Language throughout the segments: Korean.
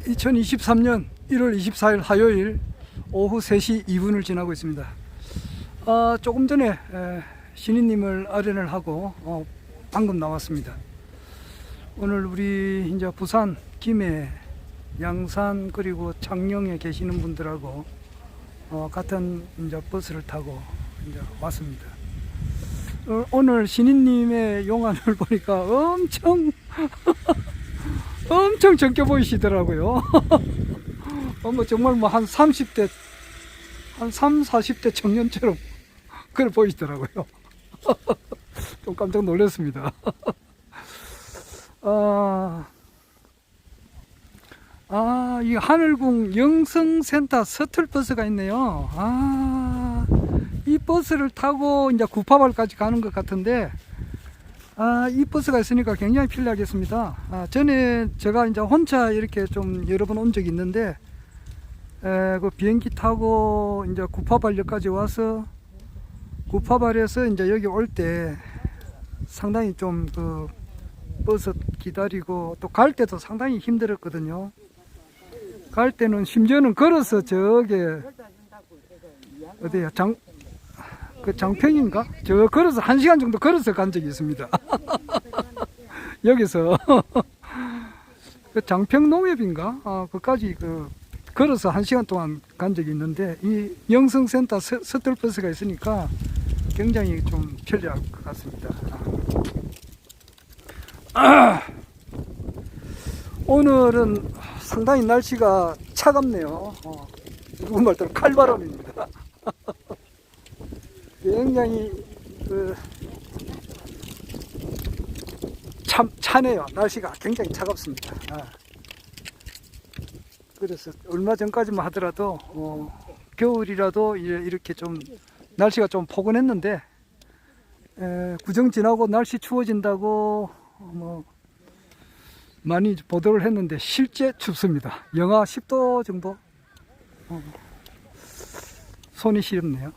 2023년 1월 24일 화요일 오후 3시 2분을 지나고 있습니다. 조금 전에 신인님을 아련을 하고 방금 나왔습니다. 오늘 우리 이제 부산, 김해, 양산 그리고 창녕에 계시는 분들하고 같은 이제 버스를 타고 이제 왔습니다. 오늘 신인님의 용안을 보니까 엄청 젊게 보이시더라고요. 뭐 정말 뭐 한 30대, 한 3, 40대 청년처럼 그래 보이시더라고요. 좀 깜짝 놀랐습니다. 이 하늘궁 영성센터 서틀버스가 있네요. 이 버스를 타고 이제 구파발까지 가는 것 같은데, 이 버스가 있으니까 굉장히 편리하겠습니다. 전에 제가 이제 혼자 이렇게 좀 여러 번 온 적이 있는데, 그 비행기 타고 이제 구파발역까지 와서 구파발에서 이제 여기 올 때 상당히 좀 그 버스 기다리고 또 갈 때도 상당히 힘들었거든요. 갈 때는 심지어는 걸어서 저게 어디야 장평인가? 저 걸어서 1시간 정도 걸어서 간 적이 있습니다. 여기서 그 장평농협인가? 그까지 걸어서 1시간 동안 간 적이 있는데, 이 영성센터 서틀버스가 있으니까 굉장히 좀 편리할 것 같습니다. 오늘은 상당히 날씨가 차갑네요. 누군 말대로 칼바람입니다. 굉장히 차네요. 날씨가 굉장히 차갑습니다. 그래서 얼마 전까지만 하더라도 겨울이라도 이렇게 좀 날씨가 좀 포근했는데, 구정 지나고 날씨 추워진다고 뭐 많이 보도를 했는데 실제 춥습니다. 영하 10도 정도. 손이 시렵네요.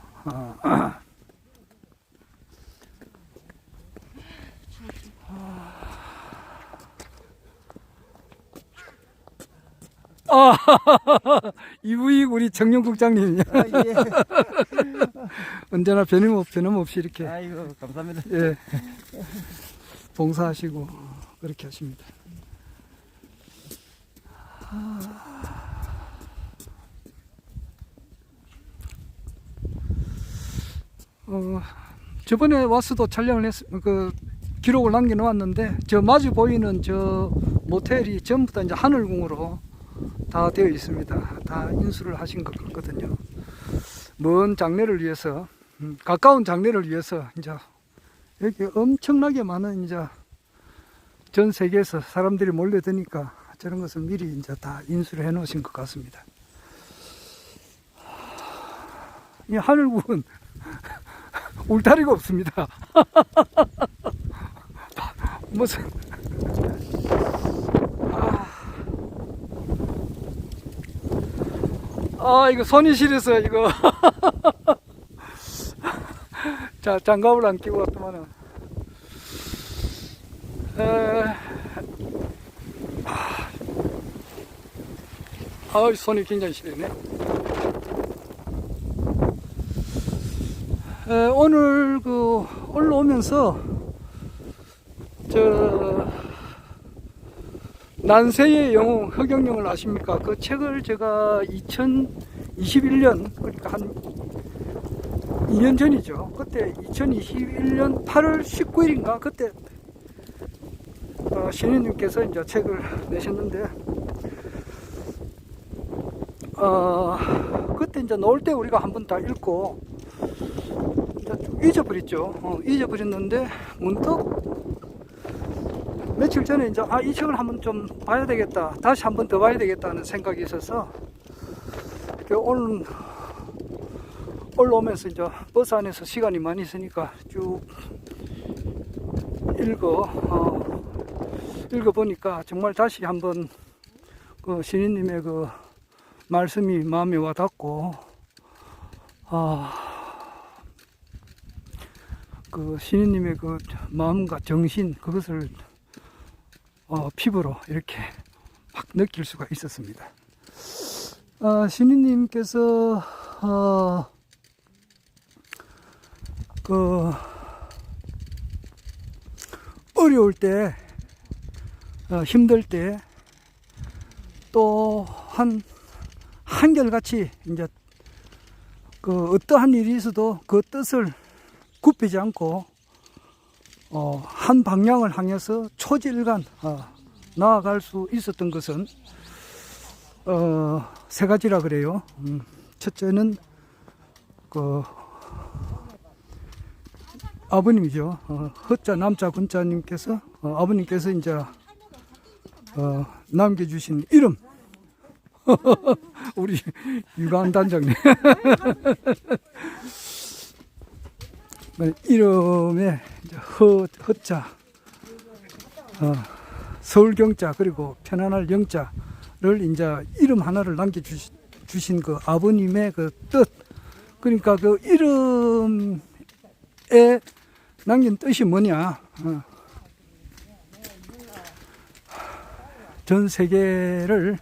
이부익 우리 정영국장님이요. 예. 언제나 변함없이 이렇게. 아이고, 감사합니다. 예. 봉사하시고 그렇게 하십니다. 저번에 와서도 촬영을 기록을 남겨 놓았는데, 저 마주 보이는 저 모텔이 전부 다 이제 하늘궁으로 다 되어 있습니다. 다 인수를 하신 것 같거든요. 먼 장례를 위해서, 가까운 장례를 위해서 이제 여기 엄청나게 많은 이제 전 세계에서 사람들이 몰려드니까 저런 것을 미리 이제 다 인수를 해 놓으신 것 같습니다. 이 하늘궁은 울타리가 없습니다. 무슨 이거 손이 시려서 이거 자, 장갑을 안 끼고 왔더만은 손이 굉장히 시리네. 오늘 올라오면서 난세의 영웅 허경영을 아십니까? 그 책을 제가 2021년, 그러니까 한 2년 전이죠. 그때 2021년 8월 19일인가? 그때 신인님께서 이제 책을 내셨는데, 그때 이제 놓을 때 우리가 한번 다 읽고 잊어버렸죠. 잊어버렸는데 문득 며칠 전에 이제 이 책을 한번 좀 봐야 되겠다, 다시 한번 더 봐야 되겠다는 생각이 있어서 오늘 올라오면서 이제 버스 안에서 시간이 많이 있으니까 쭉 읽어보니까 정말 다시 한번 그 신인님의 그 말씀이 마음에 와닿고, 그 신인님의 그 마음과 정신, 그것을 피부로 이렇게 막 느낄 수가 있었습니다. 신인님께서 어려울 때, 힘들 때, 또 한결같이 이제 어떠한 일이 있어도 그 뜻을 굽히지 않고 한 방향을 향해서 초지일관 나아갈 수 있었던 것은 세 가지라 그래요. 첫째는 아버님이죠. 허자 남자 군자님께서 아버님께서 이제 남겨주신 이름. 우리 유관 단장님. 이름에 허자, 서울경자, 그리고 편안할 영자를 이제 이름 하나를 남겨주신 그 아버님의 그 뜻. 그러니까 그 이름에 남긴 뜻이 뭐냐. 전 세계를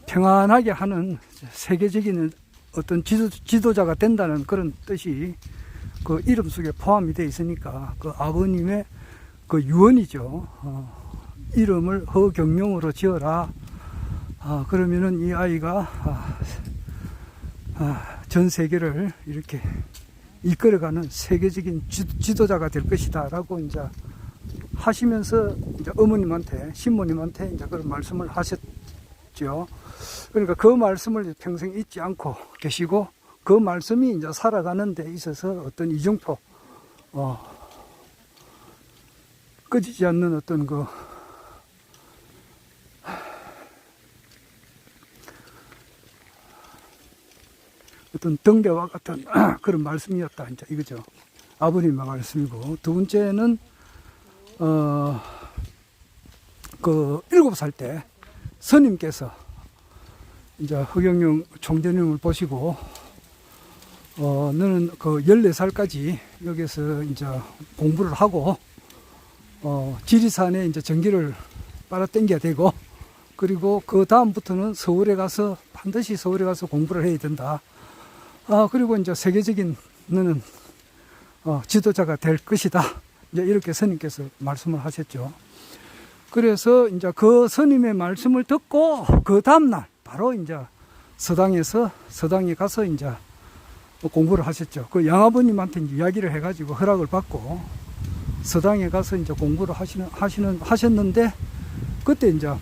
평안하게 하는 세계적인 어떤 지도자가 된다는 그런 뜻이 그 이름 속에 포함이 되어 있으니까 그 아버님의 그 유언이죠. 이름을 허경룡으로 지어라. 그러면은 이 아이가 전 세계를 이렇게 이끌어가는 세계적인 지도자가 될 것이다 라고 이제 하시면서 이제 어머님한테, 신모님한테 이제 그런 말씀을 하셨죠. 그러니까 그 말씀을 평생 잊지 않고 계시고, 그 말씀이 이제 살아가는 데 있어서 어떤 이중포, 꺼지지 않는 어떤 어떤 등대와 같은 그런 말씀이었다. 이제 이거죠. 아버님의 말씀이고, 두 번째는, 7살 때 스님께서 이제 허경영 총재님을 보시고, 너는 14살까지 여기서 이제 공부를 하고, 지리산에 이제 전기를 빨아당겨야 되고, 그리고 그 다음부터는 반드시 서울에 가서 공부를 해야 된다. 그리고 이제 세계적인 너는 지도자가 될 것이다. 이제 이렇게 스님께서 말씀을 하셨죠. 그래서 이제 그 스님의 말씀을 듣고 그 다음날 바로 이제 서당에 가서 이제 공부를 하셨죠. 그 양아버님한테 이제 이야기를 해가지고 허락을 받고 서당에 가서 이제 공부를 하셨는데, 그때 이제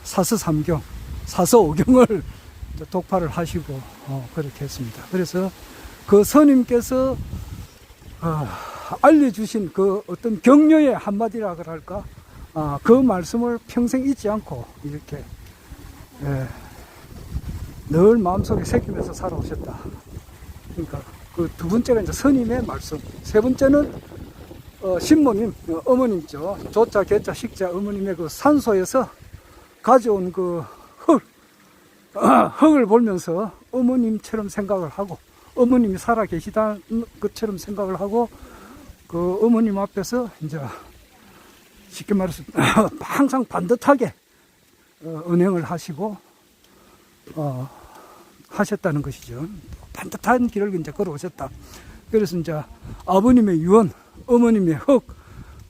사서삼경, 사서오경을 독파를 하시고 그렇게 했습니다. 그래서 그 스님께서 알려주신 그 어떤 격려의 한마디라 그럴까, 그 말씀을 평생 잊지 않고 이렇게 늘 마음속에 새기면서 살아오셨다. 그러니까 그 두 번째가 이제 스님의 말씀, 세 번째는 신모님, 어머님죠. 조자, 개자, 식자 어머님의 그 산소에서 가져온 그 흙을 보면서 어머님처럼 생각을 하고, 어머님이 살아 계시다는 것처럼 생각을 하고, 그 어머님 앞에서 이제 쉽게 말해서 항상 반듯하게 은행을 하시고 하셨다는 것이죠. 반듯한 길을 이제 걸어오셨다. 그래서 이제 아버님의 유언, 어머님의 흙,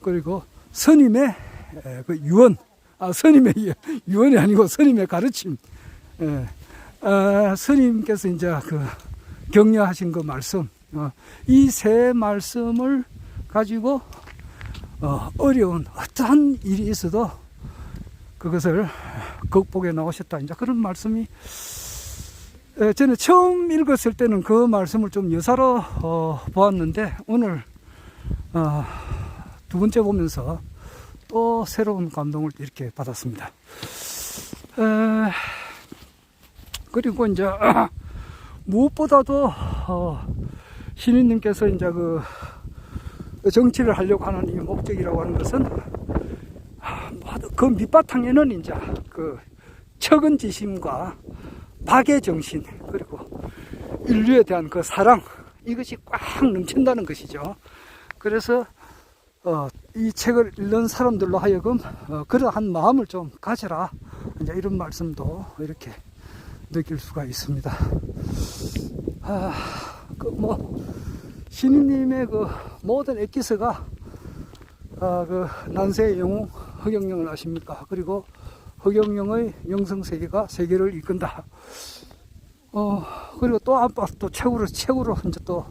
그리고 스님의 그 유언, 스님의 유언이 아니고 스님의 가르침, 스님께서 이제 그 격려하신 그 말씀, 이 세 말씀을 가지고 어려운 어떠한 일이 있어도 그것을 극복해 나오셨다. 이제 그런 말씀이, 저는 처음 읽었을 때는 그 말씀을 좀 여사로 보았는데, 오늘 두 번째 보면서 또 새로운 감동을 이렇게 받았습니다. 그리고 이제 무엇보다도 신인님께서 이제 그 정치를 하려고 하는 이 목적이라고 하는 것은, 그 밑바탕에는 이제 그 척은지심과 박의 정신, 그리고 인류에 대한 그 사랑, 이것이 꽉 넘친다는 것이죠. 그래서 이 책을 읽는 사람들로 하여금 그러한 마음을 좀 가져라. 이제 이런 말씀도 이렇게 느낄 수가 있습니다. 신인님의 그 모든 엑기스가 그 난세의 영웅 허경영을 아십니까? 그리고 허경영의 영성세계가 세계를 이끈다. 그리고 또 아빠 또 최고로 이제 또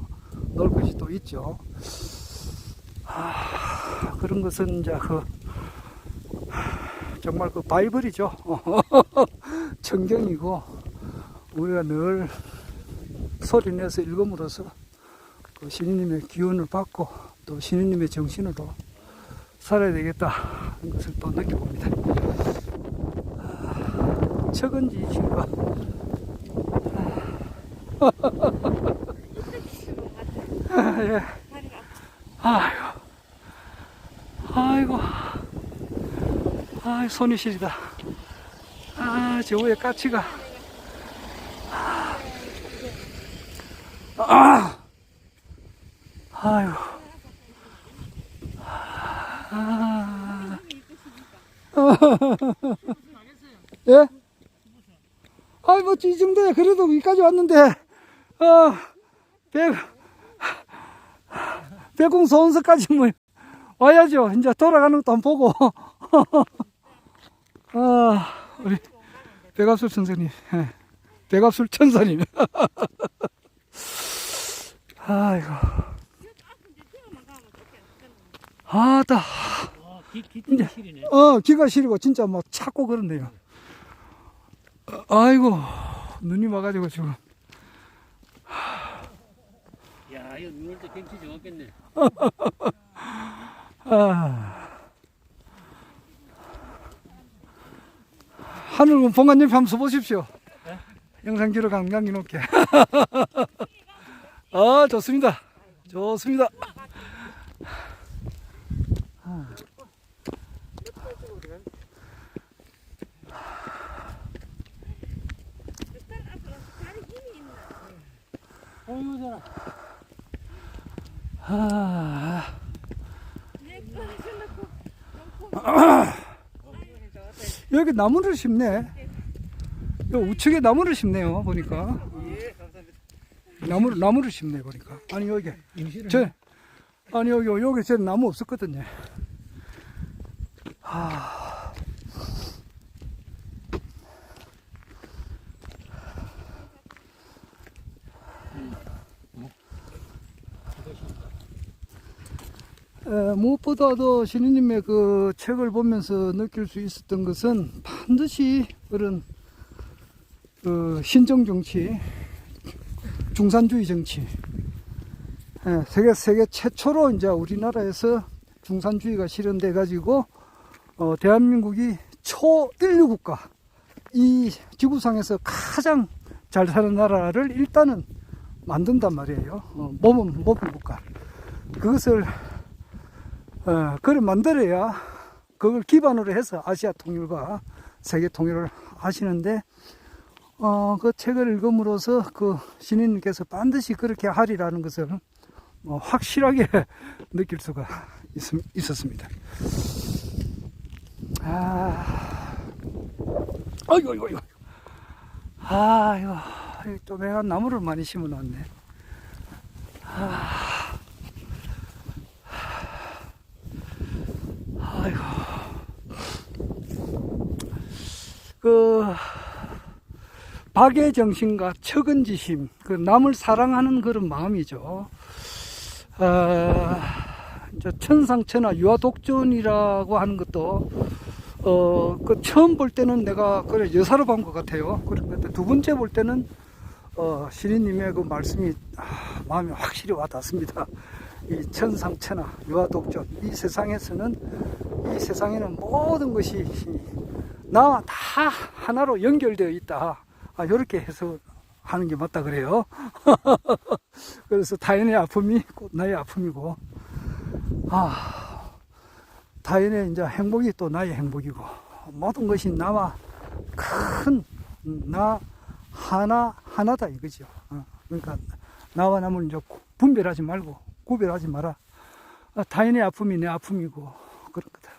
넣을 것이 또 있죠. 그런 것은 이제 정말 바이블이죠. 성경이고, 우리가 늘 소리내서 읽음으로써 그 신인님의 기운을 받고 또 신인님의 정신으로 살아야 되겠다 하는 것을 또 느껴봅니다. 척은지 신과 예. 아이고, 손이 시리다. 저 위에 까치가. 아이고. 예? 이 정도야. 그래도 여기까지 왔는데, 백궁 소원서까지 뭐, 와야죠. 이제 돌아가는 것도 한번 보고. 우리, 백압술 천사님. 백압술 천사님. 아이고. 기가 시리네. 기가 시리고 진짜 뭐 찾고 그런데요. 아이고, 눈이 와가지고 지금. 야, 이거 눈 올 때 경치 좋았겠네. 하늘 봉관 옆에 한번 서보십시오. 네? 영상 기록 안 남겨놓게. 좋습니다. 좋습니다. 여기 나무를 심네. 여기 우측에 나무를 심네요. 보니까 나무를 심네 보니까. 아니 여기 여기 저 나무 없었거든요. 무엇보다도 신우님의 그 책을 보면서 느낄 수 있었던 것은 반드시 그런 신정 정치, 중산주의 정치, 세계 최초로 이제 우리나라에서 중산주의가 실현돼 가지고 대한민국이 초인류 국가, 이 지구상에서 가장 잘 사는 나라를 일단은 만든단 말이에요. 모범 국가. 그것을 그걸 만들어야 그걸 기반으로 해서 아시아 통일과 세계 통일을 하시는데, 그 책을 읽음으로써 그 신인님께서 반드시 그렇게 하리라는 것을 확실하게 느낄 수가 있었습니다. 이거. 또 내가 나무를 많이 심어 놨네. 박의 정신과 척은지심, 남을 사랑하는 그런 마음이죠. 이제 천상천하 유아독존이라고 하는 것도 처음 볼 때는 내가 그래 여사로 본 것 같아요. 그런데 두 번째 볼 때는 신인님의 그 말씀이 마음에 확실히 와닿습니다. 이 천상천하 유아독존, 이 세상에는 모든 것이 나와 다 하나로 연결되어 있다. 이렇게 해석하는 게 맞다 그래요. 그래서 타인의 아픔이 꼭 나의 아픔이고, 타인의 이제 행복이 또 나의 행복이고, 모든 것이 나와 나 하나다 이거죠. 그러니까 나와 남을 이제 분별하지 말고 구별하지 마라. 타인의 아픔이 내 아픔이고 그런 거다.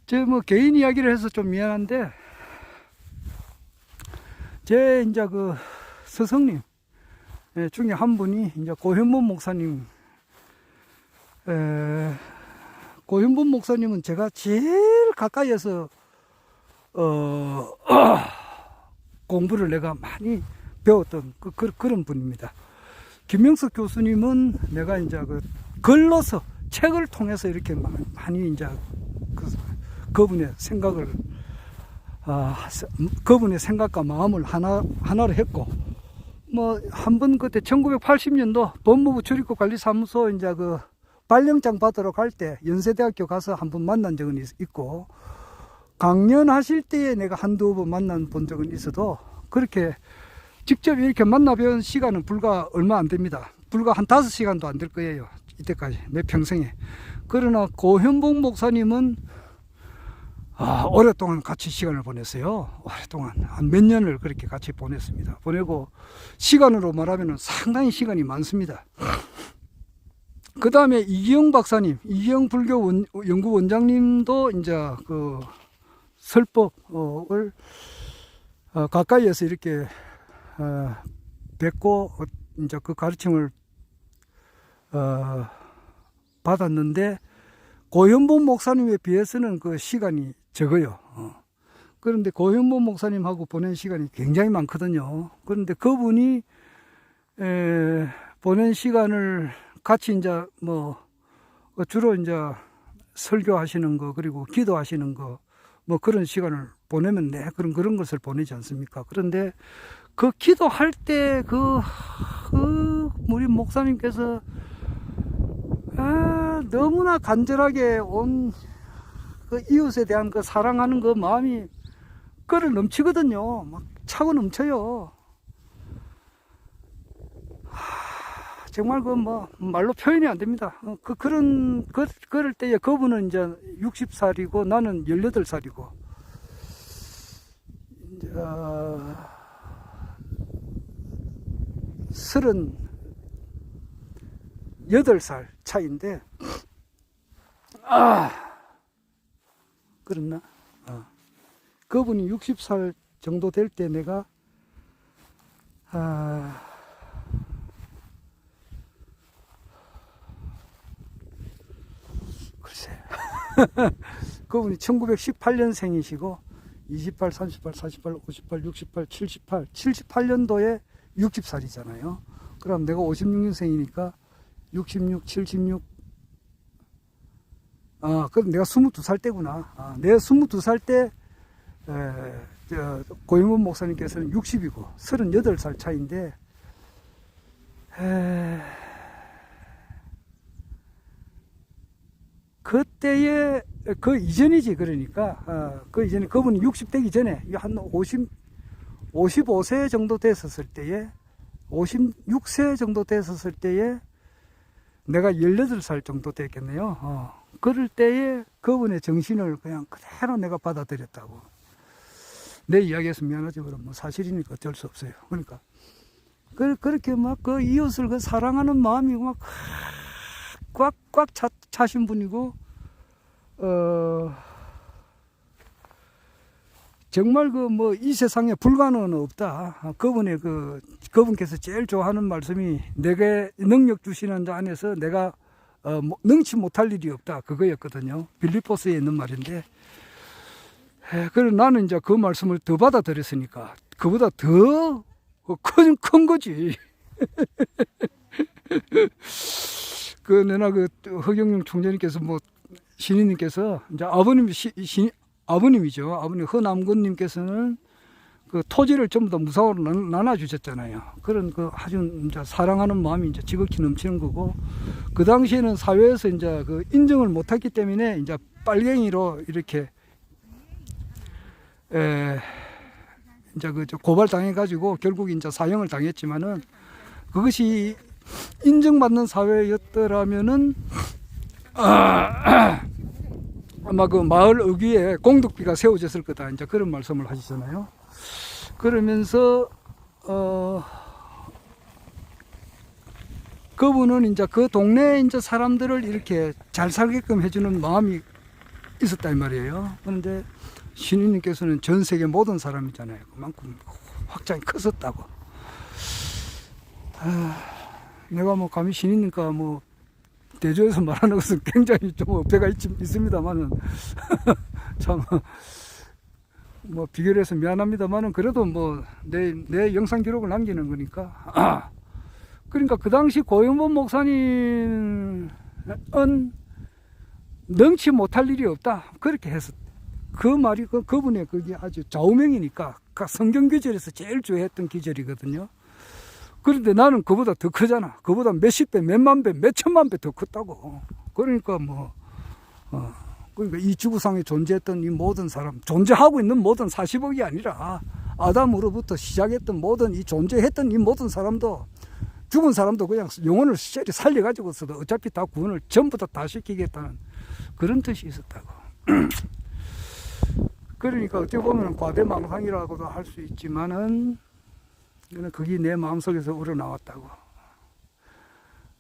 제 뭐 개인 이야기를 해서 좀 미안한데, 제 이제 그 스승님 중에 한 분이 이제 고현범 목사님, 고현범 목사님은 제가 제일 가까이에서 공부를 내가 많이 배웠던 그런 분입니다. 김명석 교수님은 내가 이제 그 글로서 책을 통해서 이렇게 많이 이제 그분의 생각을 그분의 생각과 마음을 하나로 했고, 뭐 한 번 그때 1980년도 법무부 출입국 관리사무소 이제 그 발령장 받으러 갈 때 연세대학교 가서 한 번 만난 적은 있고, 강연하실 때에 내가 한두 번 본 적은 있어도 그렇게 직접 이렇게 만나 뵌 시간은 불과 얼마 안 됩니다. 불과 한 5시간도 안 될 거예요. 이때까지 내 평생에. 그러나 고현봉 목사님은 오랫동안 같이 시간을 보냈어요. 오랫동안 한 몇 년을 그렇게 같이 보냈습니다. 보내고 시간으로 말하면 상당히 시간이 많습니다. 그 다음에 이기영 박사님, 이기영 불교 연구 원장님도 이제 그 설법을 가까이에서 이렇게 뵙고 이제 그 가르침을 받았는데, 고현범 목사님에 비해서는 그 시간이 적어요. 그런데 고현범 목사님하고 보낸 시간이 굉장히 많거든요. 그런데 그분이 보낸 시간을 같이 이제 뭐 주로 이제 설교하시는 거, 그리고 기도하시는 거, 뭐 그런 시간을 보내면 그런 것을 보내지 않습니까? 그런데 그 기도할 때 우리 목사님께서 너무나 간절하게 온 그 이웃에 대한 그 사랑하는 그 마음이 끓어 넘치거든요. 막 차고 넘쳐요. 정말 그 뭐 말로 표현이 안 됩니다. 그럴 때에 그분은 이제 60살이고 나는 18살이고 이제 38살 차이인데, 그렇나? 그분이 60살 정도 될 때 내가 글쎄 그분이 1918년생이시고 28, 38, 48, 58, 68, 78, 78년도에 60살이잖아요. 그럼 내가 56년생이니까 66, 76, 그럼 내가 22살 때구나. 내가 22살 때 고영원 목사님께서는 60이고 38살 차이인데, 그때에 그 이전이지. 그러니까 그 이전에 그분이 60 되기 전에 한 55세 정도 됐었을 때에, 56세 정도 됐었을 때에 내가 18살 정도 됐겠네요. 그럴 때에 그분의 정신을 그냥 그대로 내가 받아들였다고. 내 이야기에서 미안하지만 뭐 사실이니까 어쩔 수 없어요. 그러니까 그렇게 막 그 이웃을 그 사랑하는 마음이 막 꽉꽉 차신 분이고, 정말 그 뭐 이 세상에 불가능은 없다. 그분께서 제일 좋아하는 말씀이 내게 능력 주시는 자 안에서 내가 능치 못할 일이 없다. 그거였거든요. 빌립보스에 있는 말인데, 그래서 나는 이제 그 말씀을 더 받아들였으니까 그보다 더 큰 거지. 내나 허경영 총재님께서 신인님께서 이제 아버님이죠. 아버님 허남근님께서는 그 토지를 전부 다 무상으로 나눠주셨잖아요. 그런 아주 이제 사랑하는 마음이 이제 지극히 넘치는 거고, 그 당시에는 사회에서 이제 인정을 못했기 때문에 이제 빨갱이로 이렇게 이제 고발당해가지고 결국 이제 사형을 당했지만은, 그것이 인정받는 사회였더라면은 아마 그 마을 의귀에 공덕비가 세워졌을 거다. 이제 그런 말씀을 하시잖아요. 그러면서 그분은 이제 그 동네 이제 사람들을 이렇게 잘 살게끔 해주는 마음이 있었다 이 말이에요. 그런데 신인님께서는 전 세계 모든 사람이잖아요. 그만큼 확장이 컸었다고. 내가 뭐 감히 신인니까 뭐 대조해서 말하는 것은 굉장히 좀 어폐가 있습니다만은 참 뭐 비교해서 미안합니다만은 그래도 뭐 내 영상 기록을 남기는 거니까. 그러니까 그 당시 고영범 목사님은 능치 못할 일이 없다 그렇게 해서 그 말이 그분의 그게 아주 좌우명이니까 성경 기절에서 제일 좋아했던 기절이거든요. 그런데 나는 그보다 더 크잖아. 그보다 몇십 배, 몇만 배, 몇천만 배 더 컸다고. 그러니까 그러니까 이 지구상에 존재했던 이 모든 사람, 존재하고 있는 모든 40억이 아니라 아담으로부터 시작했던 모든 이 존재했던 이 모든 사람도 죽은 사람도 그냥 영혼을 살려가지고서도 어차피 다 구원을 전부 다 시키겠다는 그런 뜻이 있었다고. 그러니까 어떻게 보면 과대망상이라고도 할 수 있지만은 그게 내 마음속에서 우러나왔다고.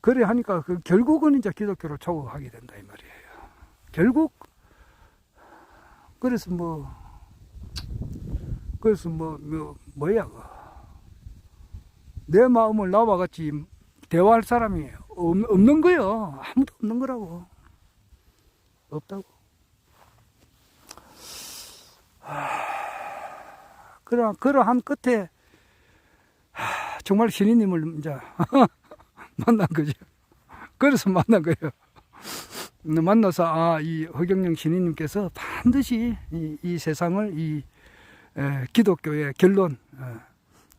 그래 하니까 결국은 이제 기독교로 초국하게 된다 이 말이에요. 결국 그래서 뭐야 내 마음을 나와 같이 대화할 사람이 없는 거요. 아무도 없는 거라고. 없다고. 그러한 끝에 정말 신인님을 이제 만난 거죠. 그래서 만난 거예요. 만나서 이 허경영 신인님께서 반드시 이 세상을 기독교의 결론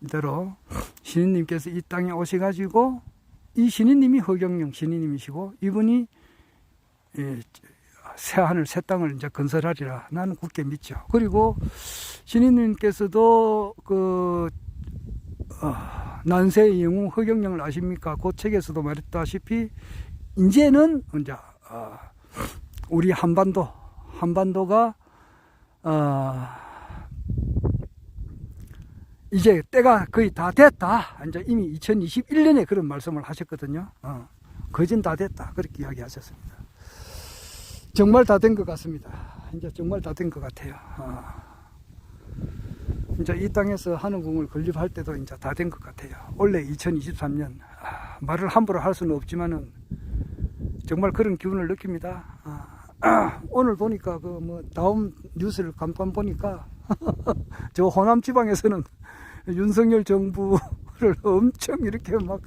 이대로 신인님께서 이 땅에 오셔가지고 이 신인님이 허경영 신인님이시고 이분이 새 하늘 새 땅을 이제 건설하리라 나는 굳게 믿죠. 그리고 신인님께서도 난세의 영웅 허경영을 아십니까? 그 책에서도 말했다시피 이제는 이제 우리 한반도가 이제 때가 거의 다 됐다. 이제 이미 2021년에 그런 말씀을 하셨거든요. 거진 다 됐다. 그렇게 이야기하셨습니다. 정말 다 된 것 같습니다. 이제 정말 다 된 것 같아요. 이제 이 땅에서 하늘궁을 건립할 때도 이제 다 된 것 같아요. 원래 2023년 말을 함부로 할 수는 없지만은 정말 그런 기운을 느낍니다. 오늘 보니까 다음 뉴스를 간판 보니까 저 호남 지방에서는 윤석열 정부를 엄청 이렇게 막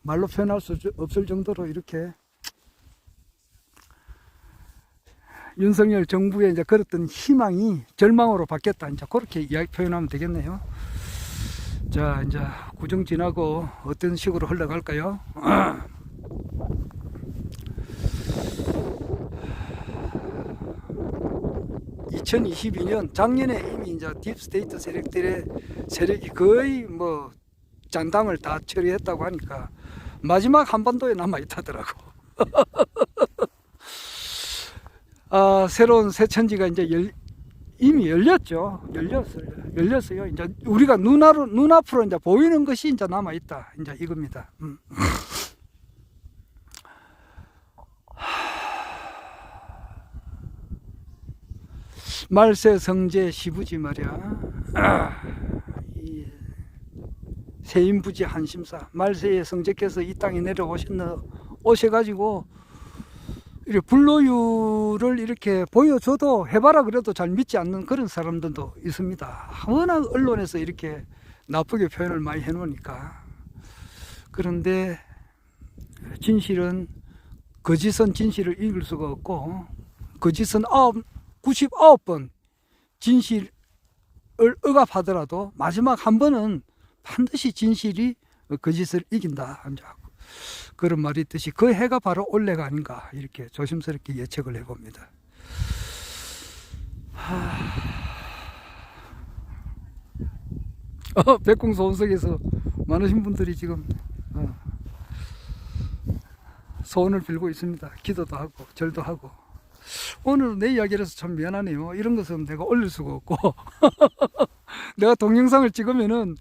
말로 표현할 수 없을 정도로 이렇게 윤석열 정부에 이제 걸었던 희망이 절망으로 바뀌었다. 이제 그렇게 이야기 표현하면 되겠네요. 자, 이제 구정 지나고 어떤 식으로 흘러갈까요? 2022년 작년에 이미 이제 딥스테이트 세력이 거의 장담을 다 처리했다고 하니까 마지막 한반도에 남아 있다더라고. 새로운 새 천지가 이제 이미 열렸죠. 열렸어요. 이제 우리가 눈앞으로 이제 보이는 것이 이제 남아 있다. 이제 이겁니다. 말세 성제 시부지 말이야. 이 세인부지 한심사. 말세의 성제께서 이 땅에 오셔가지고 이렇게 불로유를 이렇게 보여줘도 해봐라 그래도 잘 믿지 않는 그런 사람들도 있습니다. 워낙 언론에서 이렇게 나쁘게 표현을 많이 해놓으니까. 그런데 진실은 거짓은 진실을 이길 수가 없고 거짓은 99번 진실을 억압하더라도 마지막 한 번은 반드시 진실이 거짓을 이긴다. 그런 말이 있듯이 그 해가 바로 올해가 아닌가 이렇게 조심스럽게 예측을 해봅니다. 백궁소원석에서 많으신 분들이 지금 소원을 빌고 있습니다. 기도도 하고 절도 하고. 오늘 내 이야기라서 참 미안하네요. 이런 것은 내가 올릴 수가 없고 내가 동영상을 찍으면은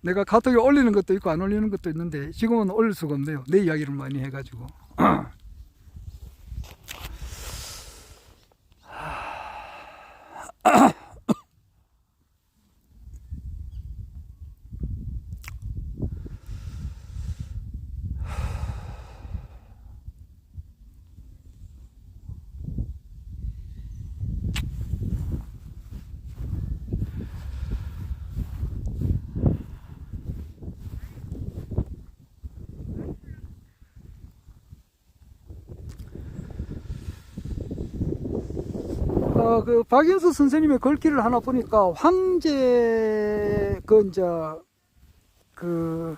내가 카톡에 올리는 것도 있고 안 올리는 것도 있는데 지금은 올릴 수가 없네요. 내 이야기를 많이 해가지고 그 박인수 선생님의 글귀를 하나 보니까 황제 그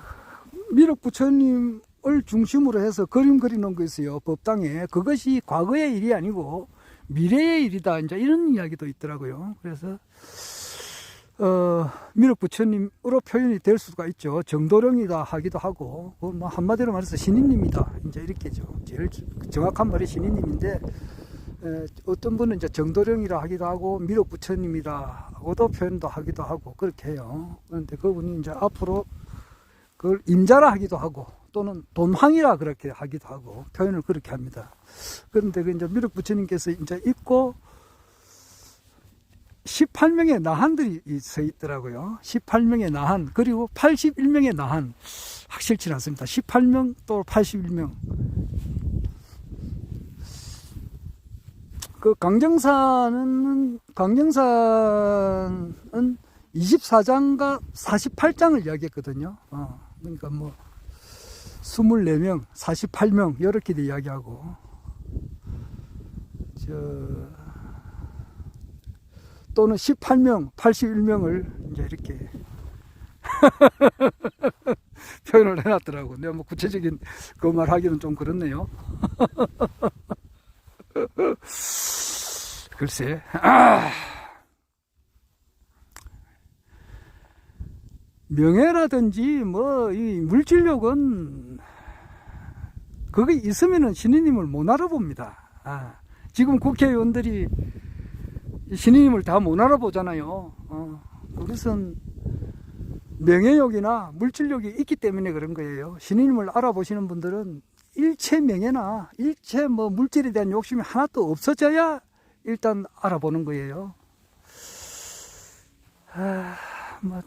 미륵 부처님을 중심으로 해서 그림 그리는 거 있어요. 법당에. 그것이 과거의 일이 아니고 미래의 일이다. 이제 이런 이야기도 있더라고요. 그래서 미륵 부처님으로 표현이 될 수가 있죠. 정도령이다 하기도 하고, 뭐 한마디로 말해서 신인님이다. 이제 이렇게죠. 제일 정확한 말이 신인님인데, 어떤 분은 이제 정도령이라 하기도 하고, 미륵 부처님이라고도 표현도 하기도 하고, 그렇게 해요. 그런데 그분이 이제 앞으로 그걸 임자라 하기도 하고, 또는 돈황이라 그렇게 하기도 하고, 표현을 그렇게 합니다. 그런데 그 이제 미륵 부처님께서 이제 있고, 18명의 나한들이 서 있더라고요. 18명의 나한, 그리고 81명의 나한. 확실치 않습니다. 18명 또 81명. 그 강정산은 24장과 48장을 이야기했거든요. 그러니까 뭐 24명, 48명 이렇게 이야기하고, 또는 18명, 81명을 이제 이렇게 표현을 해놨더라고. 내가 뭐 구체적인 그 말 하기는 좀 그렇네요. 글쎄, 명예라든지 뭐 이 물질력은 그게 있으면은 신인님을 못 알아봅니다. 지금 국회의원들이 신인님을 다 못 알아보잖아요. 그것은 명예욕이나 물질욕이 있기 때문에 그런 거예요. 신인님을 알아보시는 분들은 일체 명예나 일체 뭐 물질에 대한 욕심이 하나도 없어져야 일단 알아보는 거예요. 뭐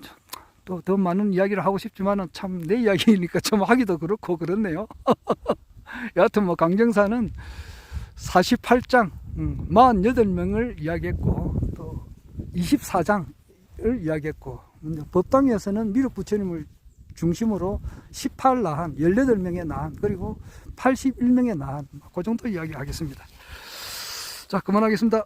또 더 많은 이야기를 하고 싶지만은 참 내 이야기니까 좀 하기도 그렇고 그렇네요. 여하튼 뭐 강정사는 48장 48명을 이야기했고, 또 24장을 이야기했고, 법당에서는 미륵 부처님을 중심으로 18나한, 18명의 나한, 그리고 81명의 나한, 그 정도 이야기하겠습니다. 자, 그만하겠습니다.